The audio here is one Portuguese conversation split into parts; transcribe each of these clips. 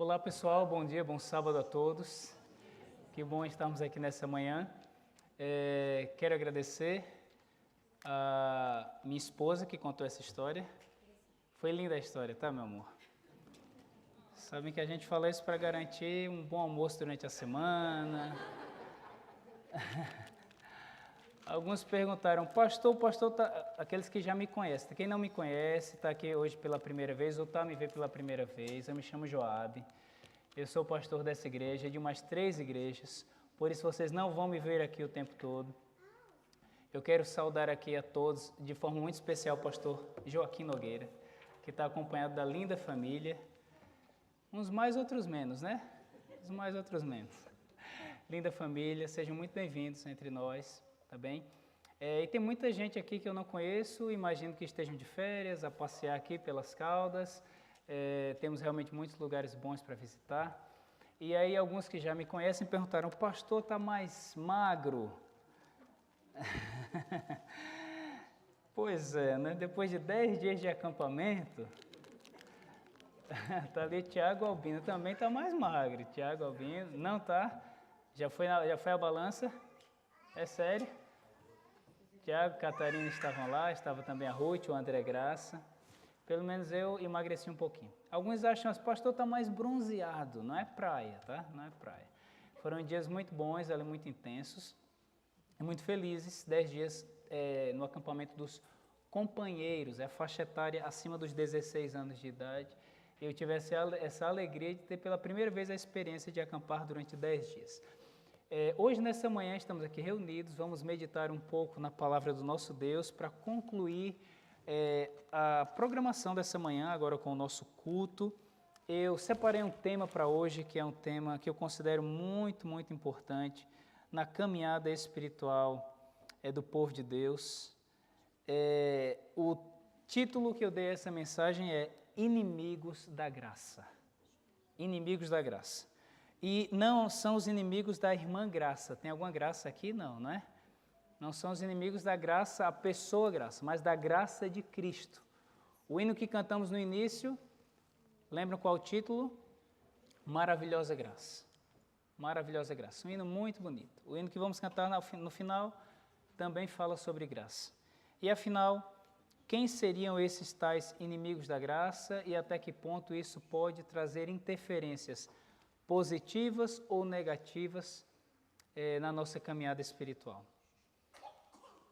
Olá pessoal, bom dia, bom sábado a todos. Que bom estarmos aqui nessa manhã. Quero agradecer a minha esposa que contou essa história. Foi linda a história, tá, meu amor? Sabem que a gente fala isso para garantir um bom almoço durante a semana. Alguns perguntaram, pastor, aqueles que já me conhecem, quem não me conhece, está aqui hoje pela primeira vez ou está me vendo pela primeira vez, eu me chamo Joabe, eu sou pastor dessa igreja, de umas 3 igrejas, por isso vocês não vão me ver aqui o tempo todo. Eu quero saudar aqui a todos, de forma muito especial, o pastor Joaquim Nogueira, que está acompanhado da linda família, uns mais, outros menos, né? Uns mais, outros menos. Linda família, sejam muito bem-vindos entre nós. Tá bem? E tem muita gente aqui que eu não conheço, imagino que estejam de férias, a passear aqui pelas Caldas. Temos realmente muitos lugares bons para visitar. E aí alguns que já me conhecem perguntaram, o pastor está mais magro? Pois é, né? Depois de 10 dias de acampamento, tá ali Tiago Albino, também está mais magro. Tiago Albino, não tá? Já foi a balança? É sério? Tiago e Catarina estavam lá, estava também a Ruth, o André Graça. Pelo menos eu emagreci um pouquinho. Alguns acham que o pastor está mais bronzeado, não é praia, tá? Não é praia. Foram dias muito bons, muito intensos, e muito felizes, 10 dias no acampamento dos companheiros, a faixa etária acima dos 16 anos de idade. Eu tive essa alegria de ter pela primeira vez a experiência de acampar durante 10 dias. Hoje, nessa manhã, estamos aqui reunidos, vamos meditar um pouco na palavra do nosso Deus para concluir a programação dessa manhã, agora com o nosso culto. Eu separei um tema para hoje, que é um tema que eu considero muito, muito importante na caminhada espiritual do povo de Deus. O título que eu dei a essa mensagem é Inimigos da Graça. Inimigos da Graça. E não são os inimigos da irmã Graça. Tem alguma graça aqui? Não, não é? Não são os inimigos da graça, a pessoa graça, mas da graça de Cristo. O hino que cantamos no início, lembram qual o título? Maravilhosa Graça. Maravilhosa Graça. Um hino muito bonito. O hino que vamos cantar no final também fala sobre graça. E afinal, quem seriam esses tais inimigos da graça e até que ponto isso pode trazer interferências positivas ou negativas na nossa caminhada espiritual.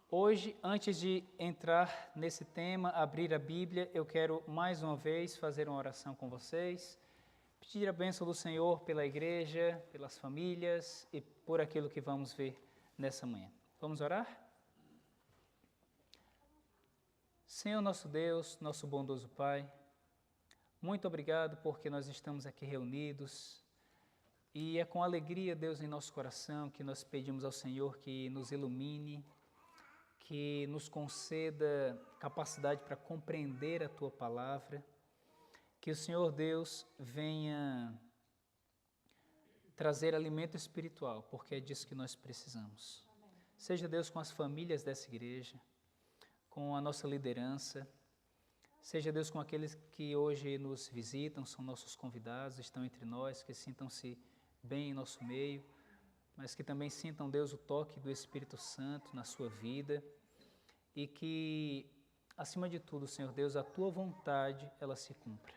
Hoje, antes de entrar nesse tema, abrir a Bíblia, eu quero mais uma vez fazer uma oração com vocês, pedir a bênção do Senhor pela igreja, pelas famílias e por aquilo que vamos ver nessa manhã. Vamos orar? Senhor nosso Deus, nosso bondoso Pai, muito obrigado porque nós estamos aqui reunidos. E é com alegria, Deus, em nosso coração que nós pedimos ao Senhor que nos ilumine, que nos conceda capacidade para compreender a Tua Palavra, que o Senhor Deus venha trazer alimento espiritual, porque é disso que nós precisamos. Amém. Seja Deus com as famílias dessa igreja, com a nossa liderança, seja Deus com aqueles que hoje nos visitam, são nossos convidados, estão entre nós, que sintam-se bem em nosso meio, mas que também sintam, Deus, o toque do Espírito Santo na sua vida e que, acima de tudo, Senhor Deus, a Tua vontade, ela se cumpra.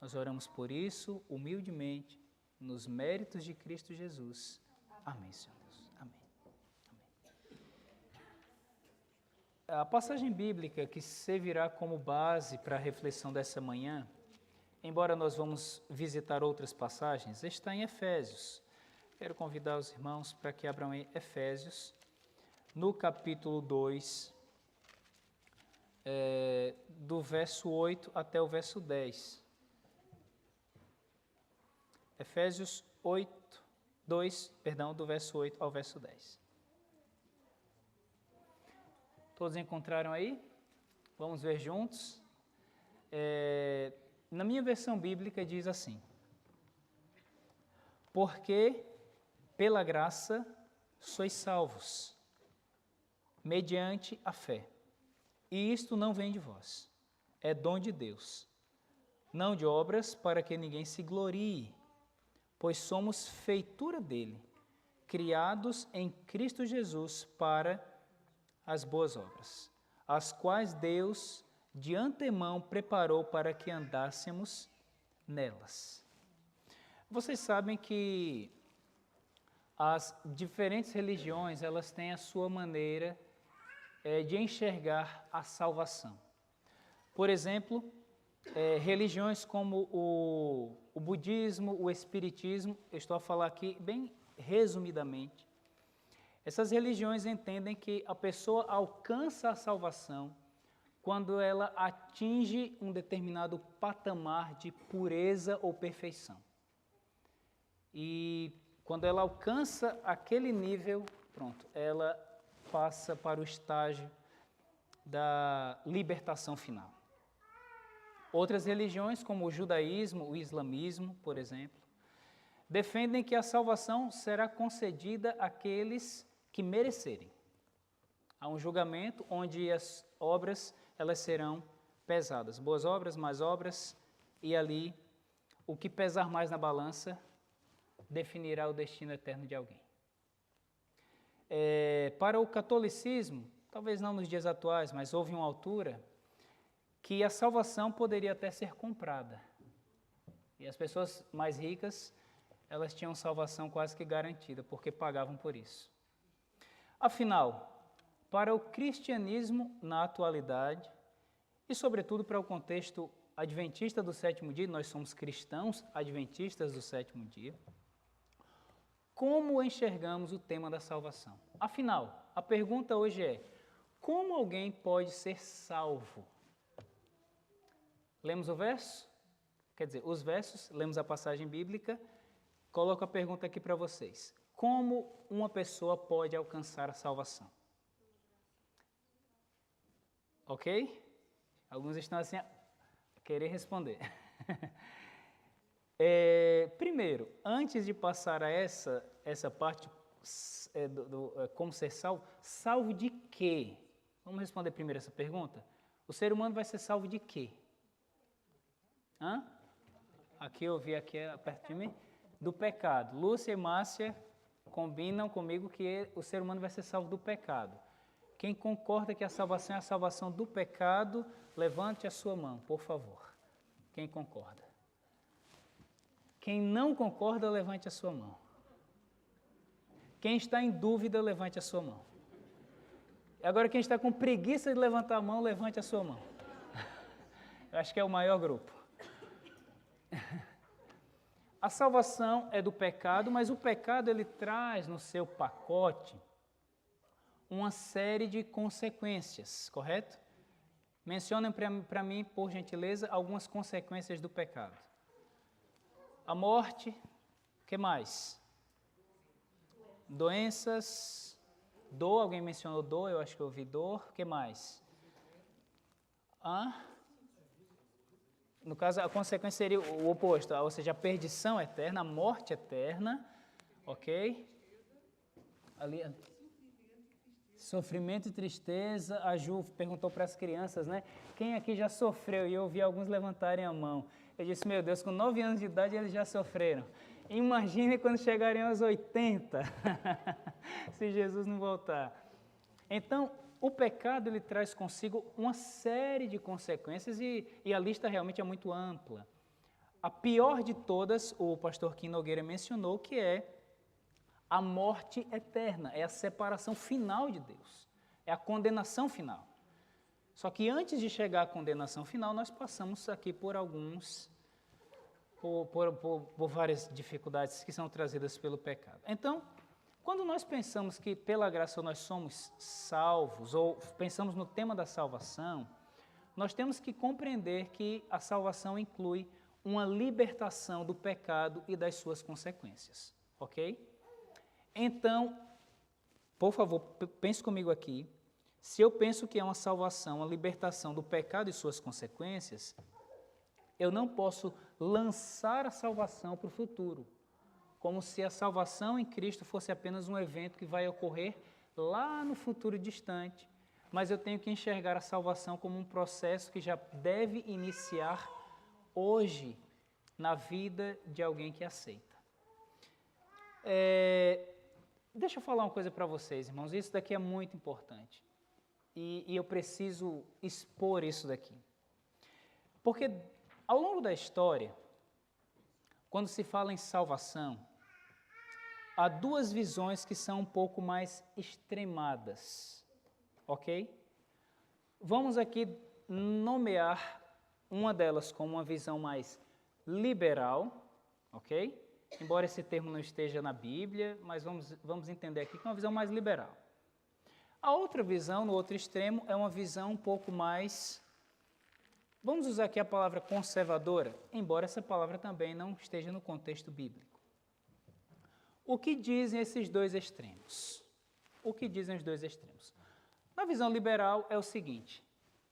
Nós oramos por isso, humildemente, nos méritos de Cristo Jesus. Amém, Senhor Deus. Amém. Amém. A passagem bíblica que servirá como base para a reflexão dessa manhã, embora nós vamos visitar outras passagens, está em Efésios. Quero convidar os irmãos para que abram em Efésios, no capítulo 2, do verso 8 até o verso 10. Efésios 2, do verso 8 ao verso 10. Todos encontraram aí? Vamos ver juntos? Na minha versão bíblica diz assim: porque pela graça sois salvos, mediante a fé. E isto não vem de vós, é dom de Deus. não de obras, para que ninguém se glorie, pois somos feitura dele, criados em Cristo Jesus para as boas obras, as quais Deus de antemão preparou para que andássemos nelas. Vocês sabem que as diferentes religiões, elas têm a sua maneira de enxergar a salvação. Por exemplo, religiões como o budismo, o espiritismo, eu estou a falar aqui bem resumidamente. Essas religiões entendem que a pessoa alcança a salvação quando ela atinge um determinado patamar de pureza ou perfeição. E quando ela alcança aquele nível, pronto, ela passa para o estágio da libertação final. Outras religiões, como o judaísmo, o islamismo, por exemplo, defendem que a salvação será concedida àqueles que merecerem. Há um julgamento onde as obras elas serão pesadas, boas obras, más obras, e ali o que pesar mais na balança definirá o destino eterno de alguém. Para o catolicismo, talvez não nos dias atuais, mas houve uma altura que a salvação poderia até ser comprada. E as pessoas mais ricas, elas tinham salvação quase que garantida, porque pagavam por isso. Afinal, para o cristianismo na atualidade, e sobretudo para o contexto adventista do sétimo dia, nós somos cristãos adventistas do sétimo dia, como enxergamos o tema da salvação? Afinal, a pergunta hoje é: como alguém pode ser salvo? Lemos o verso? Quer dizer, os versos, lemos a passagem bíblica, coloco a pergunta aqui para vocês. Como uma pessoa pode alcançar a salvação? Ok? Alguns estão assim a querer responder. Primeiro, antes de passar a essa parte como ser salvo, salvo de quê? Vamos responder primeiro essa pergunta? O ser humano vai ser salvo de quê? Aqui eu vi, aqui perto de mim, do pecado. Lúcia e Márcia combinam comigo que o ser humano vai ser salvo do pecado. Quem concorda que a salvação é a salvação do pecado, levante a sua mão, por favor. Quem concorda? Quem não concorda, levante a sua mão. Quem está em dúvida, levante a sua mão. Agora, quem está com preguiça de levantar a mão, levante a sua mão. Eu acho que é o maior grupo. A salvação é do pecado, mas o pecado ele traz no seu pacote uma série de consequências, correto? Mencionem para mim, por gentileza, algumas consequências do pecado. A morte, o que mais? Doenças, dor, alguém mencionou dor, eu acho que eu ouvi dor, o que mais? No caso, a consequência seria o oposto, ou seja, a perdição eterna, a morte eterna, ok? Ali, sofrimento e tristeza. A Ju perguntou para as crianças, né? Quem aqui já sofreu? E eu vi alguns levantarem a mão. Eu disse, meu Deus, com 9 anos de idade eles já sofreram. Imagine quando chegarem aos 80, se Jesus não voltar. Então, o pecado ele traz consigo uma série de consequências e a lista realmente é muito ampla. A pior de todas, o pastor Kim Nogueira mencionou, que é a morte eterna, é a separação final de Deus, é a condenação final. Só que antes de chegar à condenação final, nós passamos aqui por várias dificuldades que são trazidas pelo pecado. Então, quando nós pensamos que pela graça nós somos salvos, ou pensamos no tema da salvação, nós temos que compreender que a salvação inclui uma libertação do pecado e das suas consequências, ok? Então, por favor, pense comigo aqui. Se eu penso que é uma salvação, uma libertação do pecado e suas consequências, eu não posso lançar a salvação para o futuro, como se a salvação em Cristo fosse apenas um evento que vai ocorrer lá no futuro distante, mas eu tenho que enxergar a salvação como um processo que já deve iniciar hoje na vida de alguém que aceita. Deixa eu falar uma coisa para vocês, irmãos, isso daqui é muito importante. E eu preciso expor isso daqui. Porque ao longo da história, quando se fala em salvação, há duas visões que são um pouco mais extremadas, ok? Vamos aqui nomear uma delas como uma visão mais liberal, ok? Embora esse termo não esteja na Bíblia, mas vamos entender aqui que é uma visão mais liberal. A outra visão, no outro extremo, é uma visão um pouco mais, vamos usar aqui a palavra conservadora, embora essa palavra também não esteja no contexto bíblico. O que dizem esses dois extremos? O que dizem os dois extremos? Na visão liberal é o seguinte: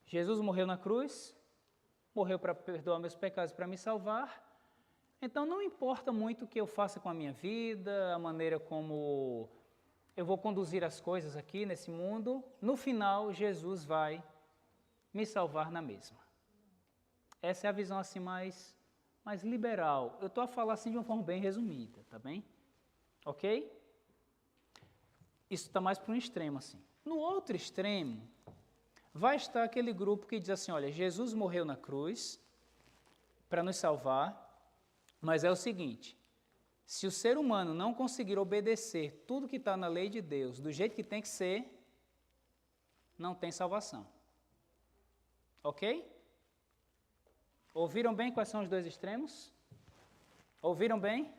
Jesus morreu na cruz, morreu para perdoar meus pecados, para me salvar, então não importa muito o que eu faça com a minha vida, a maneira como eu vou conduzir as coisas aqui nesse mundo, no final Jesus vai me salvar na mesma. Essa é a visão assim mais liberal. Eu estou a falar assim de uma forma bem resumida, tá bem? Ok? Isso está mais para um extremo assim. No outro extremo, vai estar aquele grupo que diz assim, olha, Jesus morreu na cruz para nos salvar, mas é o seguinte, se o ser humano não conseguir obedecer tudo que está na lei de Deus do jeito que tem que ser, não tem salvação. Ok? Ouviram bem quais são os dois extremos? Ouviram bem?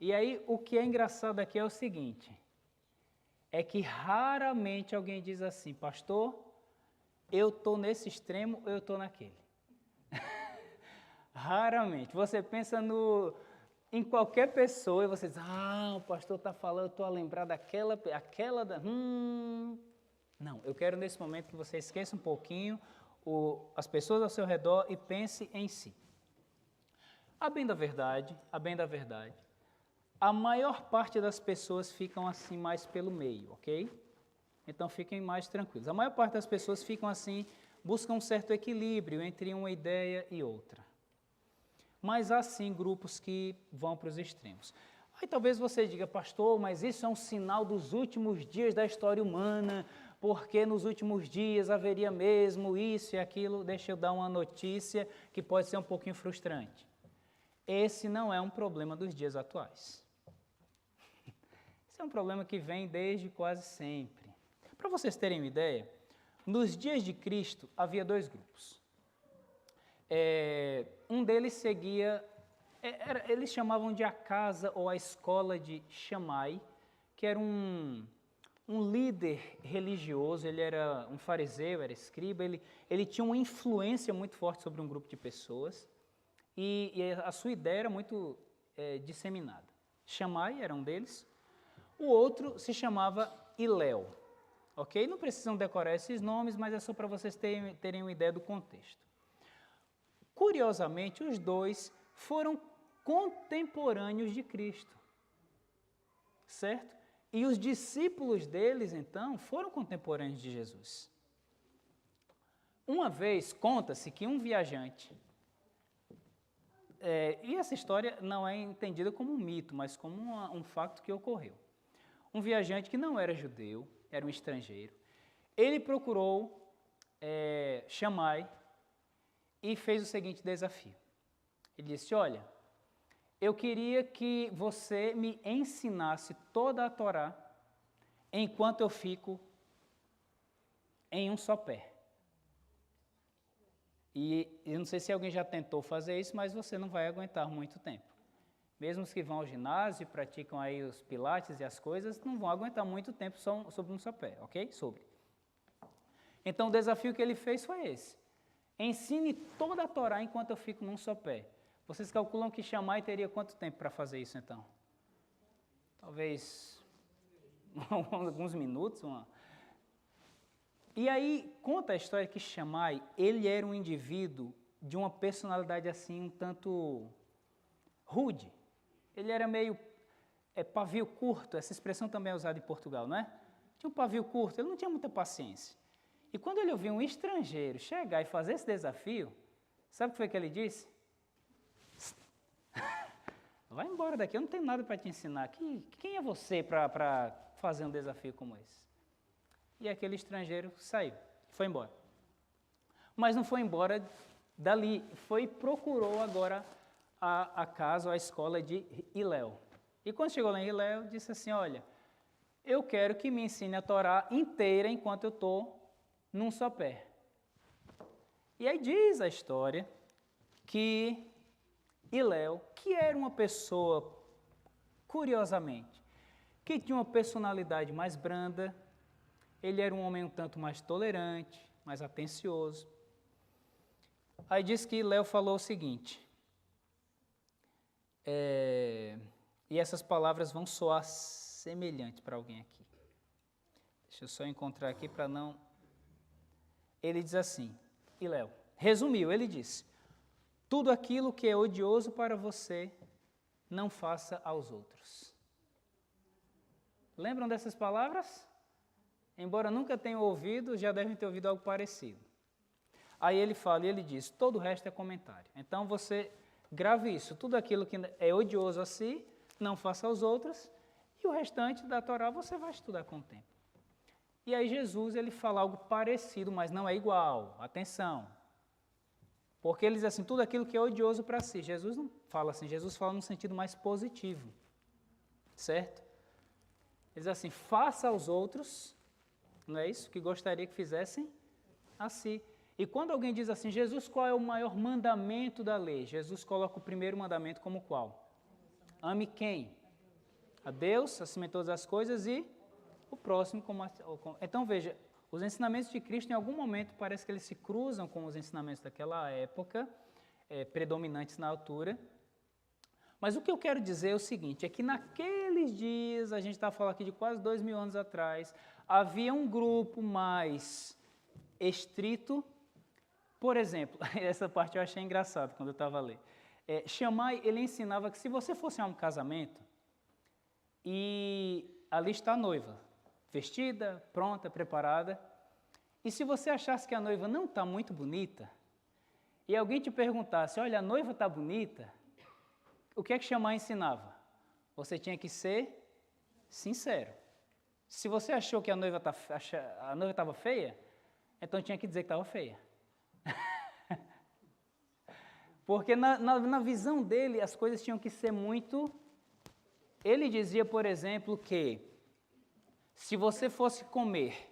E aí, o que é engraçado aqui é o seguinte, é que raramente alguém diz assim, pastor, eu estou nesse extremo, eu estou naquele. Raramente. Você pensa em qualquer pessoa e você diz, o pastor está falando, eu estou a lembrar daquela. Não, eu quero nesse momento que você esqueça um pouquinho as pessoas ao seu redor e pense em si. A bem da verdade, a maior parte das pessoas ficam assim mais pelo meio, ok? Então fiquem mais tranquilos. A maior parte das pessoas ficam assim, buscam um certo equilíbrio entre uma ideia e outra. Mas há sim grupos que vão para os extremos. Aí talvez você diga, pastor, mas isso é um sinal dos últimos dias da história humana, porque nos últimos dias haveria mesmo isso e aquilo. Deixa eu dar uma notícia que pode ser um pouquinho frustrante. Esse não é um problema dos dias atuais. Esse é um problema que vem desde quase sempre. Para vocês terem uma ideia, nos dias de Cristo havia dois grupos. Um deles seguia, eles chamavam de a casa ou a escola de Shammai, que era um líder religioso, ele era um fariseu, era escriba, ele tinha uma influência muito forte sobre um grupo de pessoas e a sua ideia era muito disseminada. Shammai era um deles, o outro se chamava Hillel, ok? Não precisam decorar esses nomes, mas é só para vocês terem uma ideia do contexto. Curiosamente, os dois foram contemporâneos de Cristo, certo? E os discípulos deles, então, foram contemporâneos de Jesus. Uma vez, conta-se que um viajante, e essa história não é entendida como um mito, mas como um fato que ocorreu. Um viajante que não era judeu, era um estrangeiro, ele procurou Shammai e fez o seguinte desafio. Ele disse, olha, eu queria que você me ensinasse toda a Torá enquanto eu fico em um só pé. E eu não sei se alguém já tentou fazer isso, mas você não vai aguentar muito tempo. Mesmo os que vão ao ginásio, praticam aí os pilates e as coisas, não vão aguentar muito tempo sobre um só pé, ok? Então o desafio que ele fez foi esse. Ensine toda a Torá enquanto eu fico num só pé. Vocês calculam que Shammai teria quanto tempo para fazer isso, então? Talvez alguns minutos. E aí, conta a história que Shammai, ele era um indivíduo de uma personalidade assim, um tanto rude. Ele era meio pavio curto, essa expressão também é usada em Portugal, não é? Tinha um pavio curto, ele não tinha muita paciência. E quando ele ouviu um estrangeiro chegar e fazer esse desafio, Sabe o que foi que ele disse? Vai embora daqui, eu não tenho nada para te ensinar. Quem é você para fazer um desafio como esse? E aquele estrangeiro saiu, foi embora. Mas não foi embora dali, procurou agora a casa, a escola de Hilel. E quando chegou lá em Hilel, disse assim, olha, eu quero que me ensine a Torá inteira enquanto eu estou num só pé. E aí diz a história que Hilel, que era uma pessoa, curiosamente, que tinha uma personalidade mais branda, ele era um homem um tanto mais tolerante, mais atencioso. Aí diz que Hilel falou o seguinte, e essas palavras vão soar semelhantes para alguém aqui. Deixa eu só encontrar aqui para não... Ele diz assim, Hilel, resumiu, ele disse, tudo aquilo que é odioso para você, não faça aos outros. Lembram dessas palavras? Embora nunca tenham ouvido, já devem ter ouvido algo parecido. Aí ele fala e ele diz, todo o resto é comentário. Então você grave isso, tudo aquilo que é odioso a si, não faça aos outros, e o restante da Torá você vai estudar com o tempo. E aí Jesus, ele fala algo parecido, mas não é igual, atenção. Porque ele diz assim, tudo aquilo que é odioso para si. Jesus não fala assim, Jesus fala num sentido mais positivo, certo? Ele diz assim, faça aos outros, não é isso? Que gostaria que fizessem a si. E quando alguém diz assim, Jesus, qual é o maior mandamento da lei? Jesus coloca o primeiro mandamento como qual? Ame quem? A Deus, acima de todas as coisas, e o próximo como... Então veja, os ensinamentos de Cristo, em algum momento, parece que eles se cruzam com os ensinamentos daquela época, predominantes na altura. Mas o que eu quero dizer é o seguinte, é que naqueles dias, a gente está falando aqui de quase 2000 anos atrás, havia um grupo mais estrito. Por exemplo, essa parte eu achei engraçada quando eu estava a ler. Shammai, ele ensinava que se você fosse a um casamento, e ali está a noiva, vestida, pronta, preparada, e se você achasse que a noiva não está muito bonita, e alguém te perguntasse, olha, a noiva está bonita, o que é que Shammai ensinava? Você tinha que ser sincero. Se você achou que a noiva estava feia, então tinha que dizer que estava feia. Porque na visão dele, as coisas tinham que ser muito... Ele dizia, por exemplo, que se você fosse comer,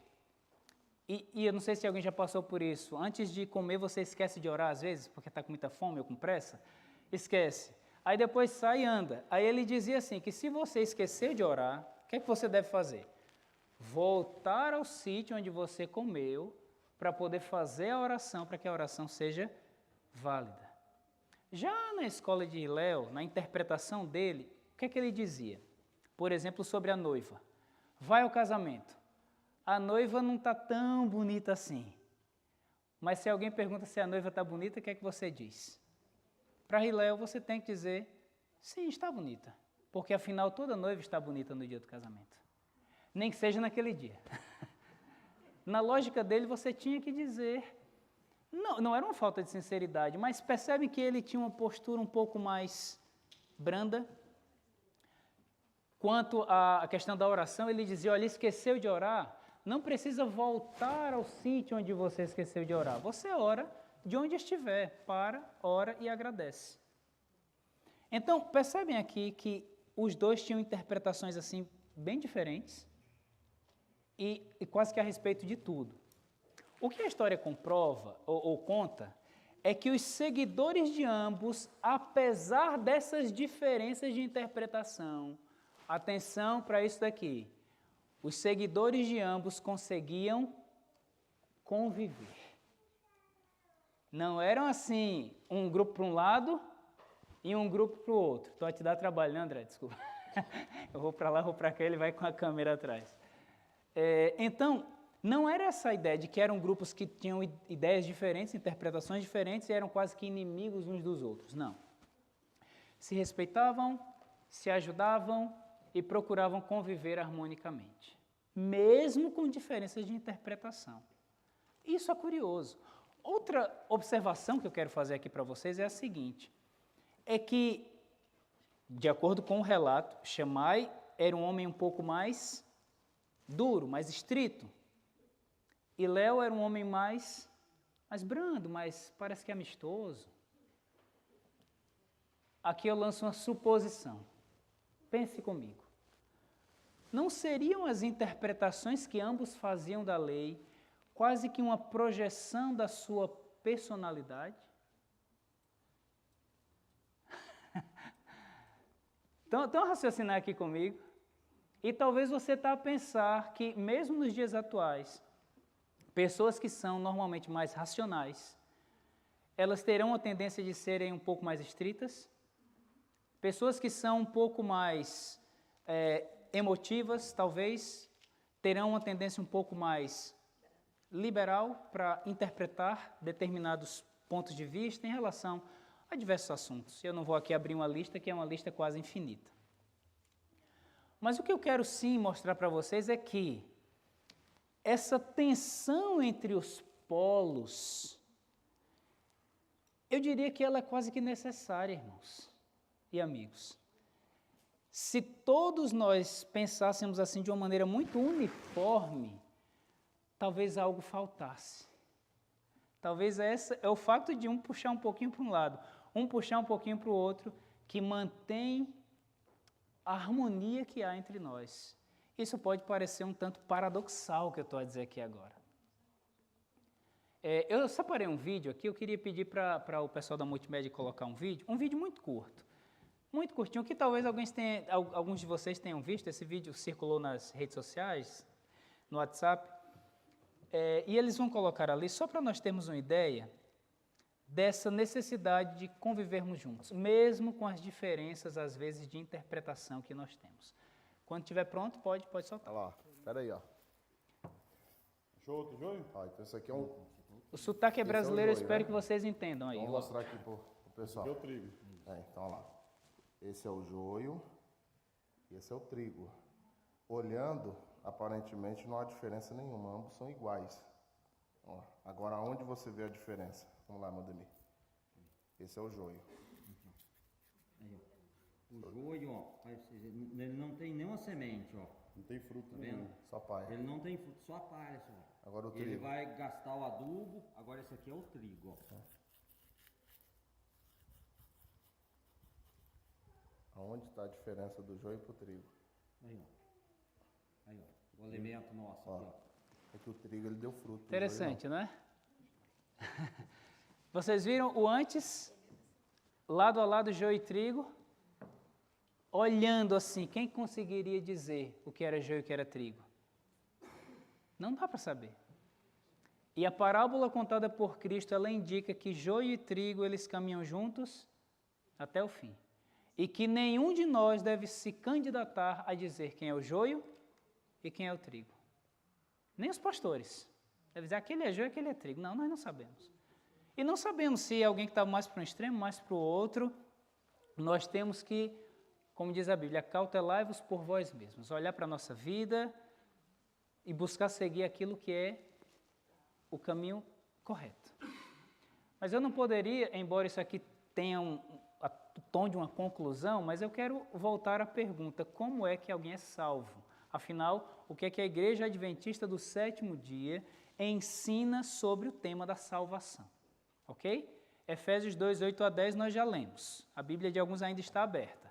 e eu não sei se alguém já passou por isso, antes de comer você esquece de orar às vezes, porque está com muita fome ou com pressa, esquece. Aí depois sai e anda. Aí ele dizia assim, que se você esquecer de orar, o que é que você deve fazer? Voltar ao sítio onde você comeu, para poder fazer a oração, para que a oração seja válida. Já na escola de Hilel, na interpretação dele, o que é que ele dizia? Por exemplo, sobre a noiva. Vai ao casamento. A noiva não está tão bonita assim. Mas se alguém pergunta se a noiva está bonita, o que é que você diz? Para Hilel, você tem que dizer, sim, está bonita. Porque afinal, toda noiva está bonita no dia do casamento. Nem que seja naquele dia. Na lógica dele, você tinha que dizer... Não era uma falta de sinceridade, mas percebe que ele tinha uma postura um pouco mais branda. Quanto à questão da oração, ele dizia, olha, esqueceu de orar, não precisa voltar ao sítio onde você esqueceu de orar. Você ora de onde estiver, ora e agradece. Então, percebem aqui que os dois tinham interpretações assim bem diferentes e quase que a respeito de tudo. O que a história comprova, ou conta, é que os seguidores de ambos, apesar dessas diferenças de interpretação, atenção para isso daqui, os seguidores de ambos conseguiam conviver. Não eram assim, um grupo para um lado e um grupo para o outro. Estou a te dar trabalho, né, André? Desculpa. Eu vou para lá, vou para cá, ele vai com a câmera atrás. Então, não era essa a ideia de que eram grupos que tinham ideias diferentes, interpretações diferentes e eram quase que inimigos uns dos outros. Não. Se respeitavam, se ajudavam e procuravam conviver harmonicamente, mesmo com diferenças de interpretação. Isso é curioso. Outra observação que eu quero fazer aqui para vocês é a seguinte, é que, de acordo com o relato, Shammai era um homem um pouco mais duro, mais estrito, e Léo era um homem mais brando, mais parece que amistoso. Aqui eu lanço uma suposição. Pense comigo. Não seriam as interpretações que ambos faziam da lei quase que uma projeção da sua personalidade? Então raciocinar aqui comigo. E talvez você está a pensar que, mesmo nos dias atuais, pessoas que são normalmente mais racionais, elas terão a tendência de serem um pouco mais estritas. Pessoas que são um pouco mais emotivas, talvez, terão uma tendência um pouco mais liberal para interpretar determinados pontos de vista em relação a diversos assuntos. Eu não vou aqui abrir uma lista, que é uma lista quase infinita. Mas o que eu quero sim mostrar para vocês é que essa tensão entre os polos, eu diria que ela é quase que necessária, irmãos e amigos. Se todos nós pensássemos assim de uma maneira muito uniforme, talvez algo faltasse. Talvez esse é o fato de um puxar um pouquinho para um lado, um puxar um pouquinho para o outro, que mantém a harmonia que há entre nós. Isso pode parecer um tanto paradoxal, o que eu estou a dizer aqui agora. Eu separei um vídeo aqui, eu queria pedir para o pessoal da multimédia colocar um vídeo muito curto, muito curtinho, que talvez alguns de vocês tenham visto. Esse vídeo circulou nas redes sociais, no WhatsApp, e eles vão colocar ali, só para nós termos uma ideia dessa necessidade de convivermos juntos, mesmo com as diferenças, às vezes, de interpretação que nós temos. Quando estiver pronto, pode soltar. Olha lá, espera aí, ó. Achou outro joio? Então esse aqui é um... O sotaque é brasileiro, eu joio, espero né? que vocês entendam aí. Vamos mostrar aqui pro pessoal. Esse é o trigo. Então, olha lá. Esse é o joio e esse é o trigo. Olhando, aparentemente não há diferença nenhuma, ambos são iguais. Ó, agora, onde você vê a diferença? Vamos lá, Mademir. Esse é o joio. Aí, ó. O joio, ó, ele não tem nenhuma semente, ó. Não tem fruto Tá nenhum. vendo? Só palha. Ele não tem fruto, só aparece, ó. Agora o Ele trigo. vai gastar o adubo, agora esse aqui é o trigo, ó. Aonde está a diferença do joio para o trigo? Aí, ó. Aí, ó. O alimento nosso Ó, aqui, ó. é que o trigo ele deu fruto. o Interessante, não é? Vocês viram o antes, lado a lado, joio e trigo? Olhando assim, quem conseguiria dizer o que era joio e o que era trigo? Não dá para saber. E a parábola contada por Cristo, ela indica que joio e trigo, eles caminham juntos até o fim. E que nenhum de nós deve se candidatar a dizer quem é o joio e quem é o trigo. Nem os pastores. Deve dizer, aquele é joio, aquele é trigo. Não, nós não sabemos. E não sabemos se é alguém que está mais para um extremo, mais para o outro. Nós temos que, como diz a Bíblia, cautelai-vos por vós mesmos. Olhar para a nossa vida e buscar seguir aquilo que é o caminho correto. Mas eu não poderia, embora isso aqui tenha o tom de uma conclusão, mas eu quero voltar à pergunta, como é que alguém é salvo? Afinal, o que é que a Igreja Adventista do Sétimo Dia ensina sobre o tema da salvação? Ok? Efésios 2, 8 a 10 nós já lemos. A Bíblia de alguns ainda está aberta.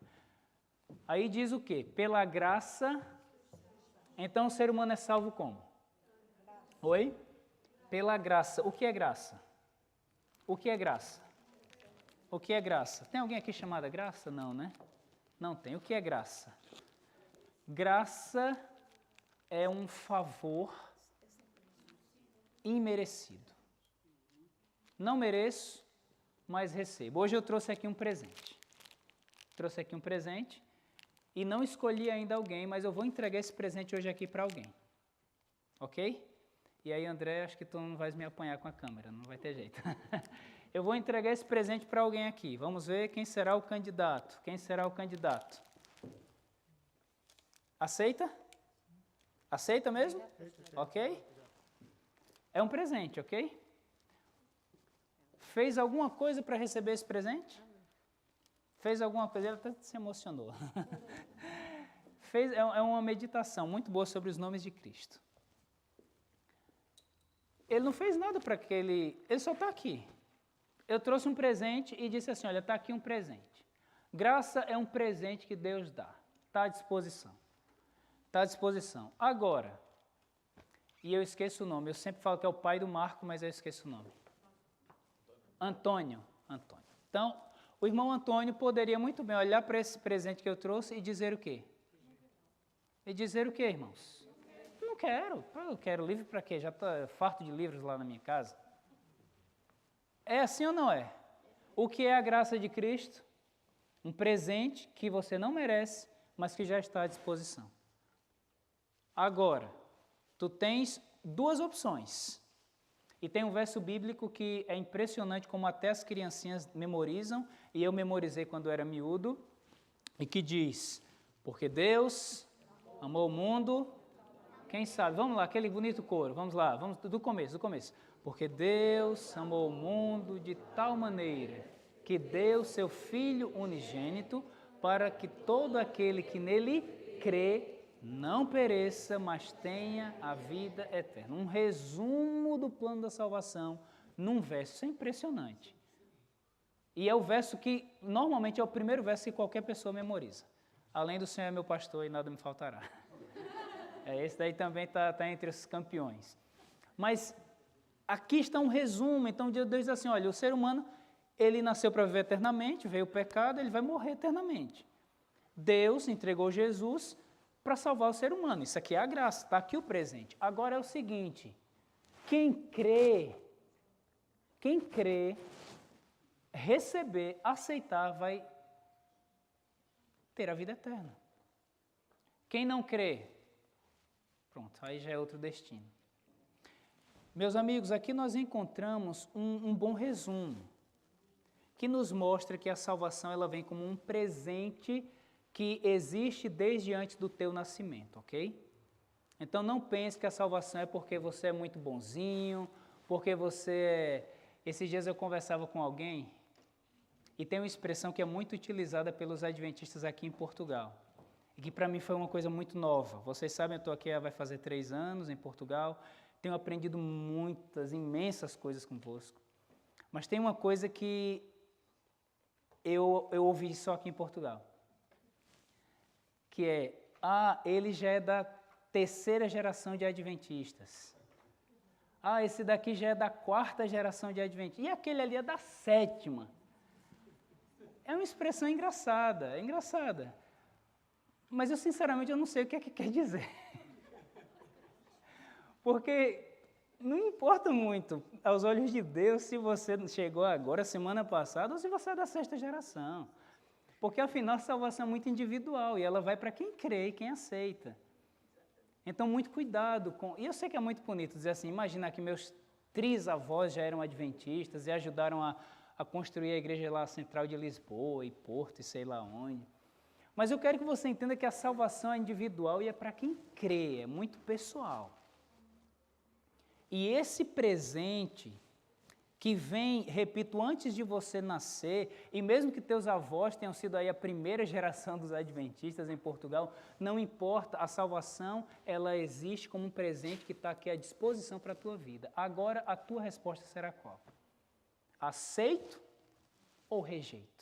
Aí diz o quê? Pela graça, então o ser humano é salvo como? Oi? Pela graça. O que é graça? O que é graça? O que é graça? Tem alguém aqui chamada graça? Não, né? Não tem. O que é graça? Graça é um favor imerecido. Não mereço, mas recebo. Hoje eu trouxe aqui um presente. Trouxe aqui um presente e não escolhi ainda alguém, mas eu vou entregar esse presente hoje aqui para alguém. Ok? E aí, André, acho que tu não vais me apanhar com a câmera, não vai ter jeito. Eu vou entregar esse presente para alguém aqui. Vamos ver quem será o candidato. Quem será o candidato? Aceita? Aceita mesmo? Ok? É um presente, ok? fez alguma coisa para receber esse presente? Fez alguma coisa? Ele até se emocionou. É uma meditação muito boa sobre os nomes de Cristo. Ele não fez nada para que ele só está aqui. Eu trouxe um presente e disse assim, olha, está aqui um presente. Graça é um presente que Deus dá. Está à disposição. Está à disposição. Agora, e eu esqueço o nome, eu sempre falo que é o pai do Marco, mas eu esqueço o nome. Antônio. Então, o irmão Antônio poderia muito bem olhar para esse presente que eu trouxe e dizer o quê? E dizer o quê, irmãos? Não quero. Eu quero livro para quê? Já está farto de livros lá na minha casa. É assim ou não é? O que é a graça de Cristo? Um presente que você não merece, mas que já está à disposição. Agora, tu tens duas opções. E tem um verso bíblico que é impressionante como até as criancinhas memorizam, e eu memorizei quando eu era miúdo, e que diz, porque Deus amou o mundo, quem sabe, vamos lá, aquele bonito coro, vamos lá, vamos do começo. Porque Deus amou o mundo de tal maneira que deu seu Filho unigênito para que todo aquele que nele crê não pereça, mas tenha a vida eterna. Um resumo do plano da salvação num verso. Isso é impressionante. E é o verso que, normalmente, é o primeiro verso que qualquer pessoa memoriza. Além do Senhor é meu pastor e nada me faltará. Esse daí também está entre os campeões. Mas aqui está um resumo. Então, Deus diz assim, olha, o ser humano, ele nasceu para viver eternamente, veio o pecado, ele vai morrer eternamente. Deus entregou Jesus para salvar o ser humano. Isso aqui é a graça, está aqui o presente. Agora é o seguinte, quem crê, receber, aceitar, vai ter a vida eterna. Quem não crê, pronto, aí já é outro destino. Meus amigos, aqui nós encontramos um bom resumo, que nos mostra que a salvação ela vem como um presente que existe desde antes do teu nascimento, ok? Então não pense que a salvação é porque você é muito bonzinho, porque você... Esses dias eu conversava com alguém e tem uma expressão que é muito utilizada pelos adventistas aqui em Portugal, e que para mim foi uma coisa muito nova. Vocês sabem, eu estou aqui vai fazer 3 anos em Portugal, tenho aprendido muitas, imensas coisas convosco, mas tem uma coisa que eu ouvi só aqui em Portugal, que é, ele já é da 3ª geração de adventistas. Esse daqui já é da 4ª geração de adventistas. E aquele ali é da 7ª. É uma expressão engraçada, é engraçada. Mas eu, sinceramente, eu não sei o que é que quer dizer. Porque não importa muito, aos olhos de Deus, se você chegou agora, semana passada, ou se você é da 6ª geração. Porque, afinal, a salvação é muito individual e ela vai para quem crê e quem aceita. Então, muito cuidado com... E eu sei que é muito bonito dizer assim, imaginar que meus trisavós já eram adventistas e ajudaram a construir a igreja lá central de Lisboa e Porto e sei lá onde. Mas eu quero que você entenda que a salvação é individual e é para quem crê, é muito pessoal. E esse presente que vem, repito, antes de você nascer, e mesmo que teus avós tenham sido aí a 1ª geração dos adventistas em Portugal, não importa, a salvação, ela existe como um presente que está aqui à disposição para a tua vida. Agora, a tua resposta será qual? Aceito ou rejeito?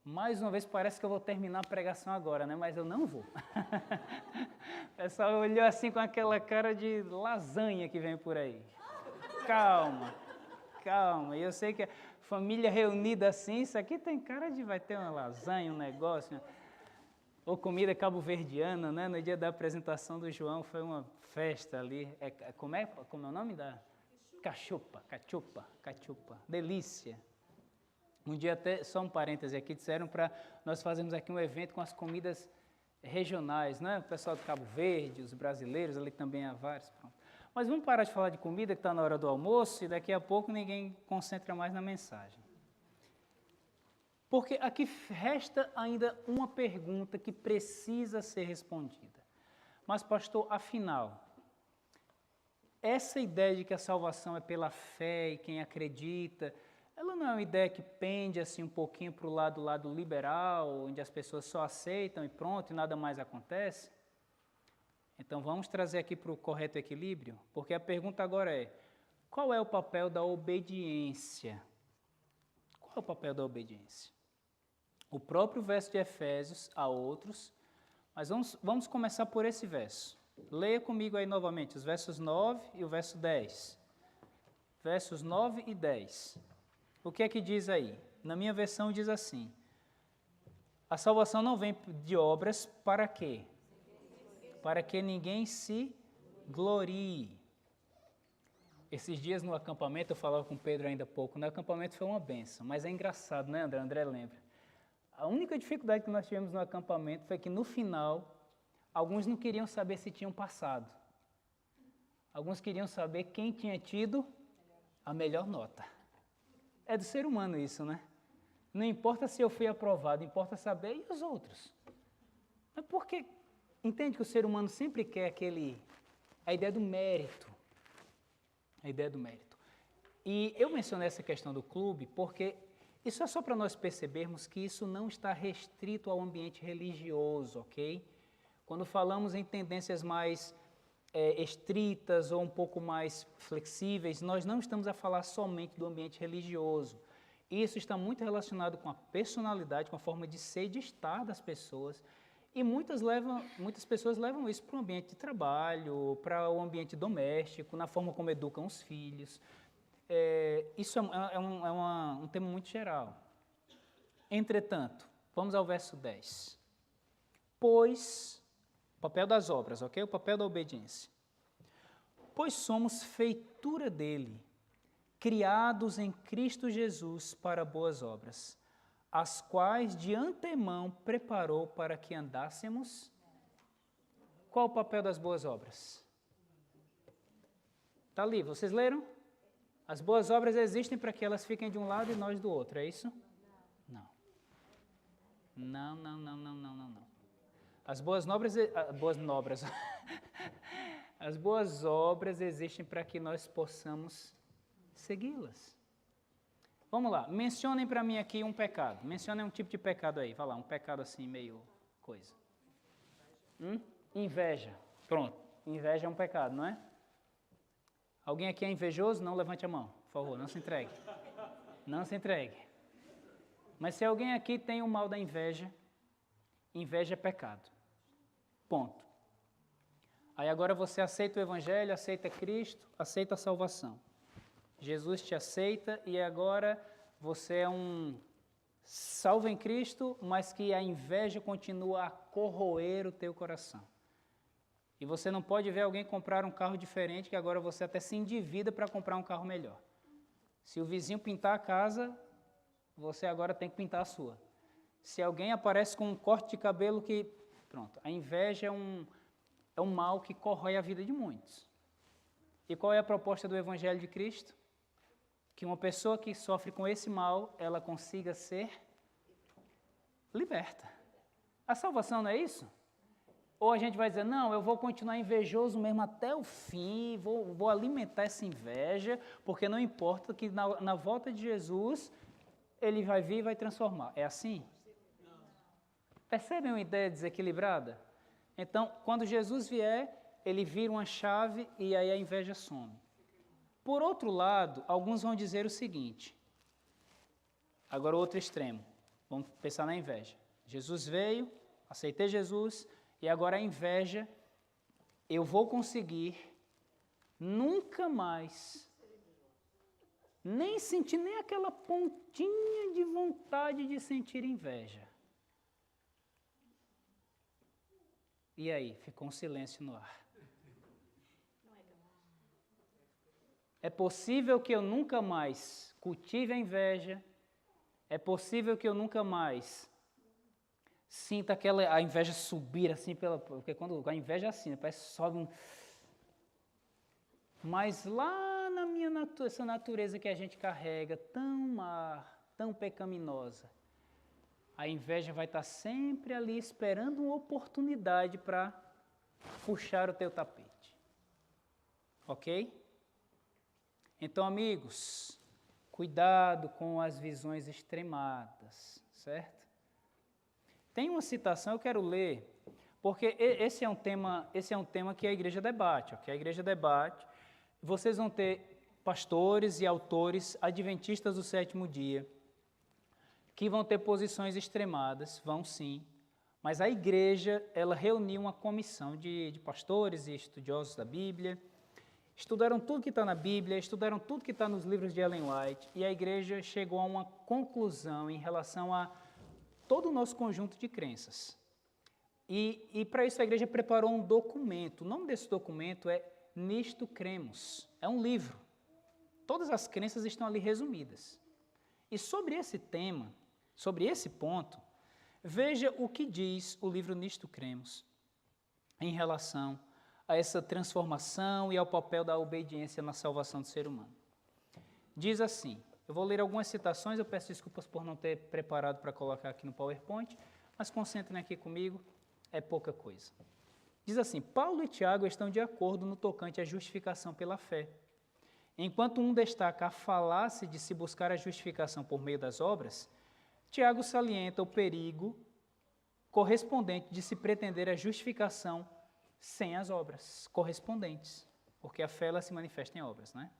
Mais uma vez, parece que eu vou terminar a pregação agora, né? Mas eu não vou. O pessoal olhou assim com aquela cara de lasanha que vem por aí. Calma, calma. E eu sei que a família reunida assim, isso aqui tem cara de vai ter uma lasanha, um negócio. Ou comida cabo-verdiana, né? No dia da apresentação do João foi uma festa ali. Como é o nome da? Cachupa. Delícia. Um dia até, só um parêntese aqui, disseram para nós fazermos aqui um evento com as comidas regionais, né? O pessoal do Cabo Verde, os brasileiros, ali também há vários. Pronto. Mas vamos parar de falar de comida, que está na hora do almoço, e daqui a pouco ninguém concentra mais na mensagem. Porque aqui resta ainda uma pergunta que precisa ser respondida. Mas, pastor, afinal, essa ideia de que a salvação é pela fé e quem acredita, ela não é uma ideia que pende assim um pouquinho para o lado liberal, onde as pessoas só aceitam e pronto, e nada mais acontece? Então vamos trazer aqui para o correto equilíbrio, porque a pergunta agora é, qual é o papel da obediência? Qual é o papel da obediência? O próprio verso de Efésios a outros, mas vamos começar por esse verso. Leia comigo aí novamente os versos 9 e o verso 10. Versos 9 e 10. O que é que diz aí? Na minha versão diz assim: a salvação não vem de obras para quê? Para que ninguém se glorie. Esses dias no acampamento, eu falava com o Pedro ainda há pouco, no acampamento foi uma benção, mas é engraçado, né, André? André lembra. A única dificuldade que nós tivemos no acampamento foi que no final, alguns não queriam saber se tinham passado. Alguns queriam saber quem tinha tido a melhor nota. É do ser humano isso, né? Não importa se eu fui aprovado, importa saber e os outros. Mas porque entende que o ser humano sempre quer a ideia do mérito. A ideia do mérito. E eu mencionei essa questão do clube porque isso é só para nós percebermos que isso não está restrito ao ambiente religioso, ok? Quando falamos em tendências mais estritas ou um pouco mais flexíveis, nós não estamos a falar somente do ambiente religioso. Isso está muito relacionado com a personalidade, com a forma de ser e de estar das pessoas. E muitas pessoas levam isso para o ambiente de trabalho, para o ambiente doméstico, na forma como educam os filhos. Isso é um tema muito geral. Entretanto, vamos ao verso 10. Pois, o papel das obras, ok? O papel da obediência. Pois somos feitura dele, criados em Cristo Jesus para boas obras, as quais de antemão preparou para que andássemos. Qual o papel das boas obras? Está ali, vocês leram? As boas obras existem para que elas fiquem de um lado e nós do outro, é isso? Não. Não. As boas As boas obras existem para que nós possamos segui-las. Vamos lá, mencionem para mim aqui um pecado. Mencionem um tipo de pecado aí, vai lá, um pecado assim meio coisa. Inveja. Pronto, inveja é um pecado, não é? Alguém aqui é invejoso? Não levante a mão, por favor, não se entregue. Não se entregue. Mas se alguém aqui tem o mal da inveja, inveja é pecado. Ponto. Aí agora você aceita o Evangelho, aceita Cristo, aceita a salvação. Jesus te aceita e agora você é um salvo em Cristo, mas que a inveja continua a corroer o teu coração. E você não pode ver alguém comprar um carro diferente, que agora você até se endivida para comprar um carro melhor. Se o vizinho pintar a casa, você agora tem que pintar a sua. Se alguém aparece com um corte de cabelo que... Pronto, a inveja é um mal que corrói a vida de muitos. E qual é a proposta do Evangelho de Cristo? Que uma pessoa que sofre com esse mal, ela consiga ser liberta. A salvação não é isso? Ou a gente vai dizer, não, eu vou continuar invejoso mesmo até o fim, vou alimentar essa inveja, porque não importa que na volta de Jesus, ele vai vir e vai transformar. É assim? Percebem uma ideia desequilibrada? Então, quando Jesus vier, ele vira uma chave e aí a inveja some. Por outro lado, alguns vão dizer o seguinte, agora o outro extremo, vamos pensar na inveja. Jesus veio, aceitei Jesus, e agora a inveja, eu vou conseguir nunca mais, nem sentir nem aquela pontinha de vontade de sentir inveja. E aí, ficou um silêncio no ar. É possível que eu nunca mais cultive a inveja, é possível que eu nunca mais sinta a inveja subir assim, porque quando a inveja é assim, né, parece que sobe um... Mas lá na essa natureza que a gente carrega, tão má, tão pecaminosa, a inveja vai estar sempre ali esperando uma oportunidade para puxar o teu tapete. ok? Então, amigos, cuidado com as visões extremadas, certo? Tem uma citação, eu quero ler, porque esse é um tema que a igreja debate, ok? A igreja debate, vocês vão ter pastores e autores adventistas do sétimo dia, que vão ter posições extremadas, vão sim, mas a igreja, ela reuniu uma comissão de pastores e estudiosos da Bíblia, estudaram tudo que está na Bíblia, estudaram tudo que está nos livros de Ellen White, e a igreja chegou a uma conclusão em relação a todo o nosso conjunto de crenças. E para isso a igreja preparou um documento. O nome desse documento é Nisto Cremos. É um livro. Todas as crenças estão ali resumidas. E sobre esse tema, sobre esse ponto, veja o que diz o livro Nisto Cremos em relação a essa transformação e ao papel da obediência na salvação do ser humano. Diz assim, eu vou ler algumas citações, eu peço desculpas por não ter preparado para colocar aqui no PowerPoint, mas concentrem aqui comigo, é pouca coisa. Diz assim, Paulo e Tiago estão de acordo no tocante à justificação pela fé. Enquanto um destaca a falácia de se buscar a justificação por meio das obras, Tiago salienta o perigo correspondente de se pretender a justificação sem as obras correspondentes, porque a fé ela se manifesta em obras, né?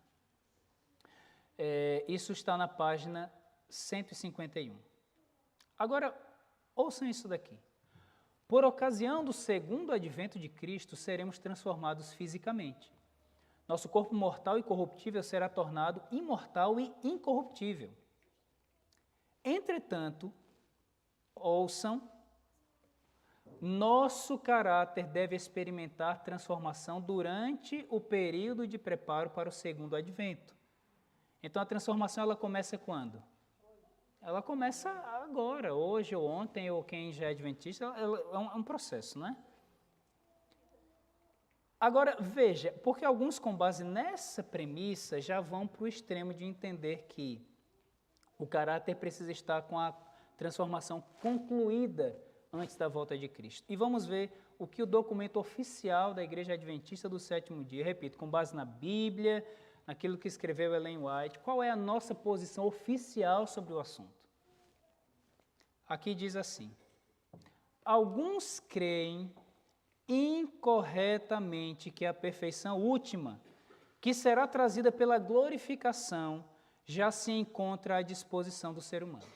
Isso está na página 151. Agora, ouçam isso daqui. Por ocasião do segundo advento de Cristo, seremos transformados fisicamente. Nosso corpo mortal e corruptível será tornado imortal e incorruptível. Entretanto, ouçam, nosso caráter deve experimentar transformação durante o período de preparo para o segundo advento. Então, a transformação ela começa quando? Ela começa agora, hoje ou ontem, ou quem já é adventista, é um processo, né? Agora, veja, porque alguns com base nessa premissa já vão para o extremo de entender que o caráter precisa estar com a transformação concluída antes da volta de Cristo. E vamos ver o que o documento oficial da Igreja Adventista do Sétimo Dia, repito, com base na Bíblia, naquilo que escreveu Ellen White, qual é a nossa posição oficial sobre o assunto. Aqui diz assim, alguns creem incorretamente que a perfeição última, que será trazida pela glorificação, já se encontra à disposição do ser humano.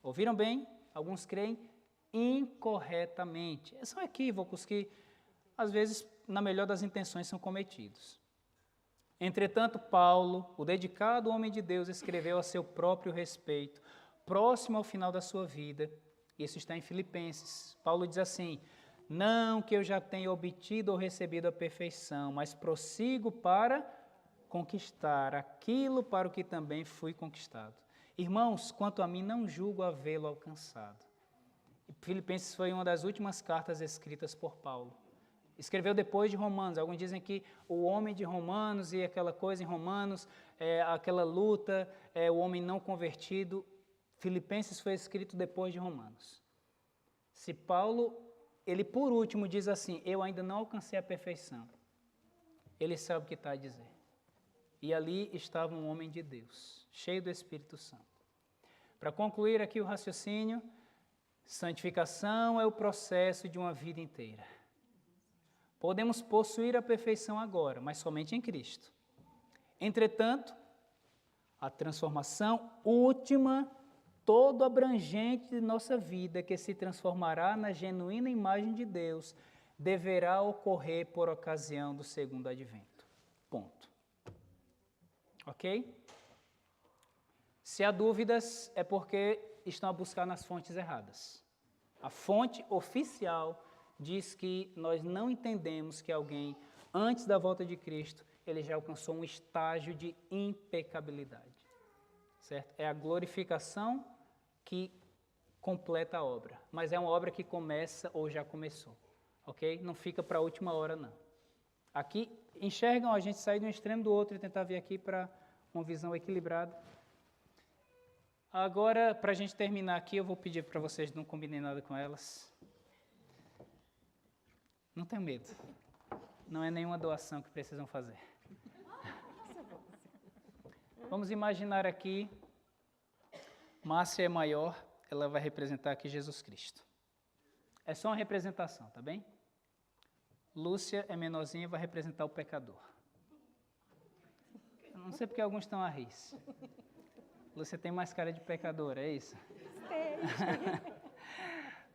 Ouviram bem? Alguns creem incorretamente. São equívocos que, às vezes, na melhor das intenções, são cometidos. Entretanto, Paulo, o dedicado homem de Deus, escreveu a seu próprio respeito, próximo ao final da sua vida, isso está em Filipenses. Paulo diz assim, não que eu já tenha obtido ou recebido a perfeição, mas prossigo para conquistar aquilo para o que também fui conquistado. Irmãos, quanto a mim, não julgo havê-lo alcançado. Filipenses foi uma das últimas cartas escritas por Paulo. Escreveu depois de Romanos. Alguns dizem que o homem de Romanos e aquela coisa em Romanos, aquela luta, o homem não convertido. Filipenses foi escrito depois de Romanos. Se Paulo, ele por último diz assim, eu ainda não alcancei a perfeição, ele sabe o que está a dizer. E ali estava um homem de Deus, cheio do Espírito Santo. Para concluir aqui o raciocínio, santificação é o processo de uma vida inteira. Podemos possuir a perfeição agora, mas somente em Cristo. Entretanto, a transformação última, todo abrangente de nossa vida, que se transformará na genuína imagem de Deus, deverá ocorrer por ocasião do segundo advento. Ponto. Ok? Se há dúvidas, é porque estão a buscar nas fontes erradas. A fonte oficial diz que nós não entendemos que alguém, antes da volta de Cristo, ele já alcançou um estágio de impecabilidade. Certo? É a glorificação que completa a obra, mas é uma obra que começa ou já começou, ok? Não fica para a última hora, não. Aqui, enxergam a gente sair de um extremo do outro e tentar vir aqui para uma visão equilibrada. Agora, para a gente terminar aqui, eu vou pedir para vocês não combinem nada com elas. Não tenham medo. Não é nenhuma doação que precisam fazer. Vamos imaginar aqui, Márcia é maior, ela vai representar aqui Jesus Cristo. É só uma representação, tá bem? Lúcia é menorzinha e vai representar o pecador. Eu não sei porque alguns estão a rir. Lúcia tem mais cara de pecadora, é isso?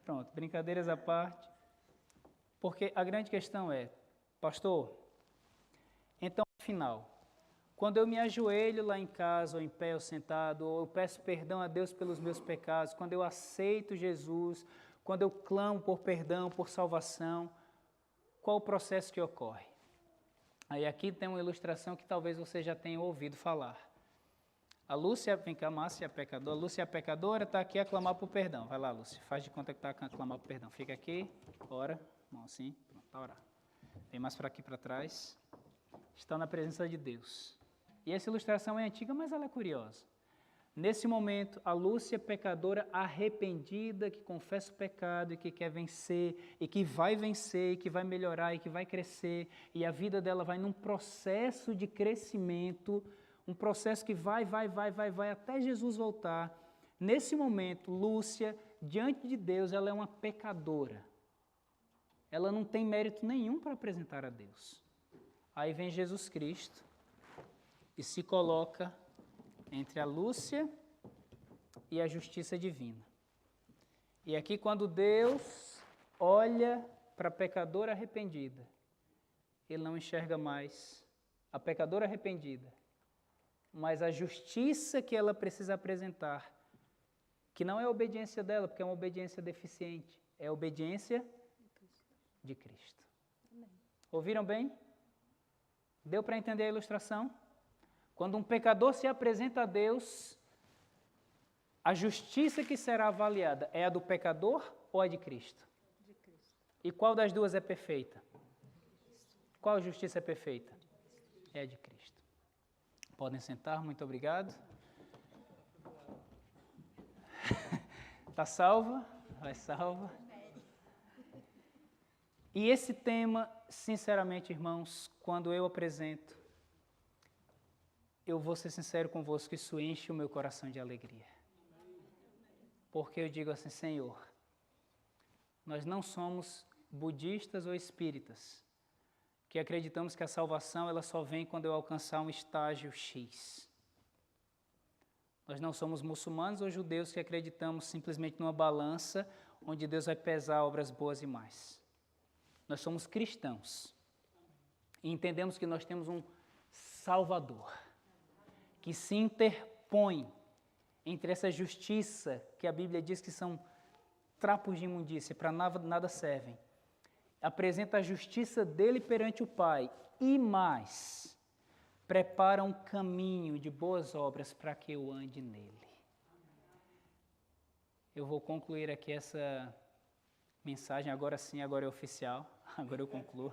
Pronto, brincadeiras à parte. Porque a grande questão é, pastor, então, afinal, quando eu me ajoelho lá em casa, ou em pé, ou sentado, ou eu peço perdão a Deus pelos meus pecados, quando eu aceito Jesus, quando eu clamo por perdão, por salvação, qual o processo que ocorre? Aí aqui tem uma ilustração que talvez você já tenha ouvido falar. A Lúcia, vem cá, Márcia é pecadora, a Lúcia é pecadora, está aqui a clamar por perdão. Vai lá, Lúcia, faz de conta que está a clamar por perdão. Fica aqui, ora, mão assim, pronto, está orando. Vem mais para aqui para trás. Está na presença de Deus. E essa ilustração é antiga, mas ela é curiosa. Nesse momento, a Lúcia, pecadora arrependida, que confessa o pecado e que quer vencer, e que vai vencer, e que vai melhorar, e que vai crescer, e a vida dela vai num processo de crescimento, um processo que vai até Jesus voltar. Nesse momento, Lúcia, diante de Deus, ela é uma pecadora. Ela não tem mérito nenhum para apresentar a Deus. Aí vem Jesus Cristo e se coloca entre a Lúcia e a justiça divina. E aqui, quando Deus olha para a pecadora arrependida, Ele não enxerga mais a pecadora arrependida, mas a justiça que ela precisa apresentar, que não é a obediência dela, porque é uma obediência deficiente, é a obediência de Cristo. Ouviram bem? Deu para entender a ilustração? Quando um pecador se apresenta a Deus, a justiça que será avaliada é a do pecador ou a de Cristo? De Cristo. E qual das duas é perfeita? Qual justiça é perfeita? É a de Cristo. Podem sentar, muito obrigado. Está salva? Vai salva. E esse tema, sinceramente, irmãos, quando eu apresento, eu vou ser sincero convosco, isso enche o meu coração de alegria. Porque eu digo assim, Senhor, nós não somos budistas ou espíritas, que acreditamos que a salvação ela só vem quando eu alcançar um estágio X. Nós não somos muçulmanos ou judeus que acreditamos simplesmente numa balança onde Deus vai pesar obras boas e más. Nós somos cristãos e entendemos que nós temos um Salvador que se interpõe entre essa justiça que a Bíblia diz que são trapos de imundícia, para nada servem. Apresenta a justiça dele perante o Pai e mais, prepara um caminho de boas obras para que eu ande nele. Eu vou concluir aqui essa mensagem, agora sim, agora é oficial, agora eu concluo.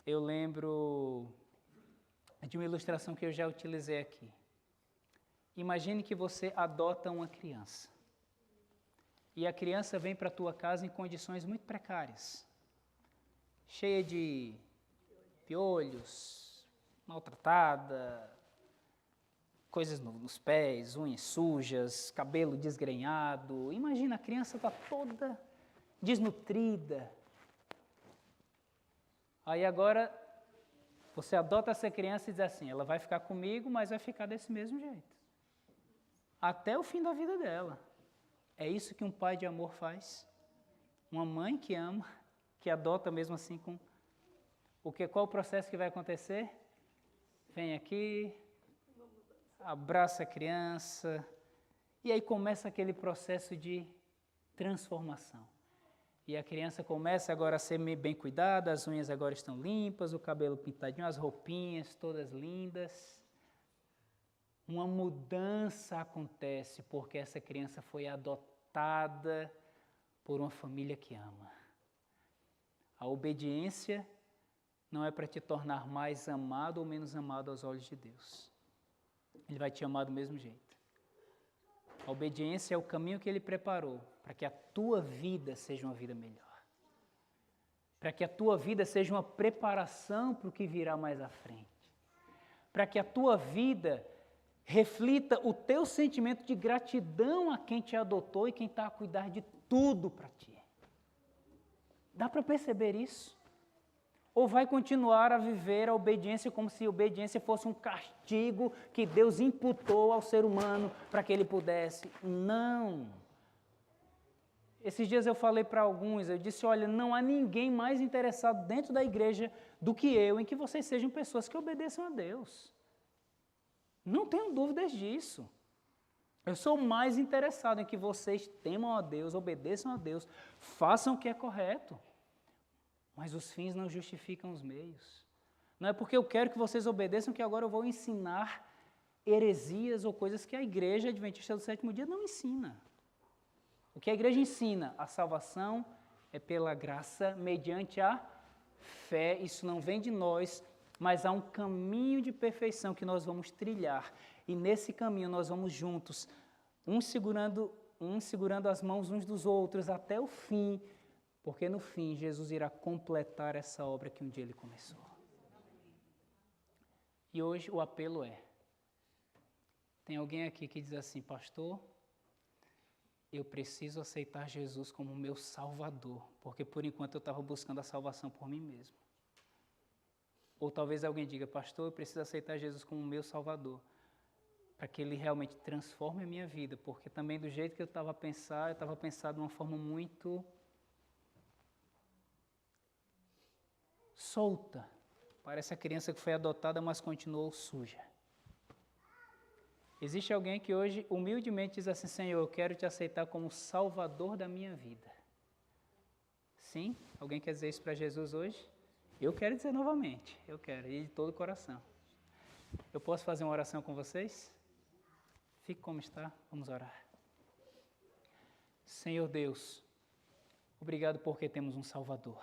Eu lembro de uma ilustração que eu já utilizei aqui. Imagine que você adota uma criança. E a criança vem para a tua casa em condições muito precárias, cheia de piolhos, maltratada, coisas nos pés, unhas sujas, cabelo desgrenhado. Imagina, a criança está toda desnutrida. Aí agora você adota essa criança e diz assim, ela vai ficar comigo, mas vai ficar desse mesmo jeito. Até o fim da vida dela. É isso que um pai de amor faz. Uma mãe que ama, que adota mesmo assim com... Qual o processo que vai acontecer? Vem aqui, abraça a criança, e aí começa aquele processo de transformação. E a criança começa agora a ser bem cuidada, as unhas agora estão limpas, o cabelo pintadinho, as roupinhas todas lindas. Uma mudança acontece porque essa criança foi adotada por uma família que ama. A obediência não é para te tornar mais amado ou menos amado aos olhos de Deus. Ele vai te amar do mesmo jeito. A obediência é o caminho que Ele preparou para que a tua vida seja uma vida melhor. para que a tua vida seja uma preparação para o que virá mais à frente, para que a tua vida reflita o teu sentimento de gratidão a quem te adotou e quem está a cuidar de tudo para ti. Dá para perceber isso? Ou vai continuar a viver a obediência como se a obediência fosse um castigo que Deus imputou ao ser humano para que ele pudesse? Não. Esses dias eu falei para alguns, eu disse, olha, não há ninguém mais interessado dentro da igreja do que eu em que vocês sejam pessoas que obedeçam a Deus. Não tenho dúvidas disso. Eu sou mais interessado em que vocês temam a Deus, obedeçam a Deus, façam o que é correto. Mas os fins não justificam os meios. Não é porque eu quero que vocês obedeçam que agora eu vou ensinar heresias ou coisas que a igreja adventista do sétimo dia não ensina. O que a igreja ensina? A salvação é pela graça, mediante a fé. Isso não vem de nós, mas há um caminho de perfeição que nós vamos trilhar. E nesse caminho nós vamos juntos, uns segurando as mãos uns dos outros até o fim, porque no fim Jesus irá completar essa obra que um dia ele começou. E hoje o apelo é, tem alguém aqui que diz assim, pastor, eu preciso aceitar Jesus como meu Salvador, porque por enquanto eu estava buscando a salvação por mim mesmo. Ou talvez alguém diga, pastor, eu preciso aceitar Jesus como meu Salvador, para que Ele realmente transforme a minha vida, porque também do jeito que eu estava pensando de uma forma muito solta. Parece a criança que foi adotada, mas continuou suja. Existe alguém que hoje humildemente diz assim, Senhor, eu quero te aceitar como Salvador da minha vida. Sim? Alguém quer dizer isso para Jesus hoje? Eu quero dizer novamente, eu quero, e de todo o coração. Eu posso fazer uma oração com vocês? Fique como está, vamos orar. Senhor Deus, obrigado porque temos um Salvador.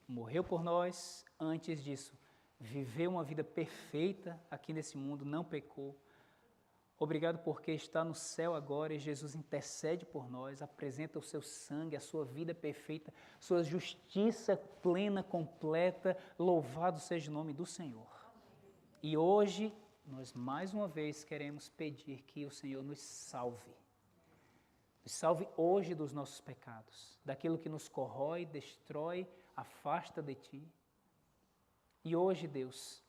Morreu por nós, antes disso, viveu uma vida perfeita aqui nesse mundo, não pecou. Obrigado porque está no céu agora e Jesus intercede por nós, apresenta o seu sangue, a sua vida perfeita, sua justiça plena, completa. Louvado seja o nome do Senhor. E hoje, nós mais uma vez queremos pedir que o Senhor nos salve. Nos salve hoje dos nossos pecados, daquilo que nos corrói, destrói, afasta de Ti. E hoje, Deus,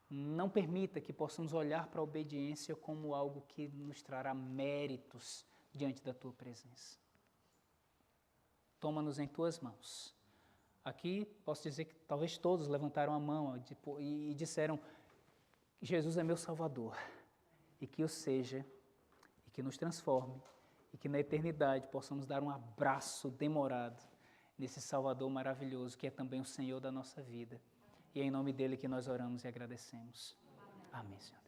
não permita que possamos olhar para a obediência como algo que nos trará méritos diante da Tua presença. Toma-nos em Tuas mãos. Aqui posso dizer que talvez todos levantaram a mão e disseram, Jesus é meu Salvador, e que o seja, e que nos transforme, e que na eternidade possamos dar um abraço demorado nesse Salvador maravilhoso, que é também o Senhor da nossa vida. E é em nome dele que nós oramos e agradecemos. Amém, Senhor.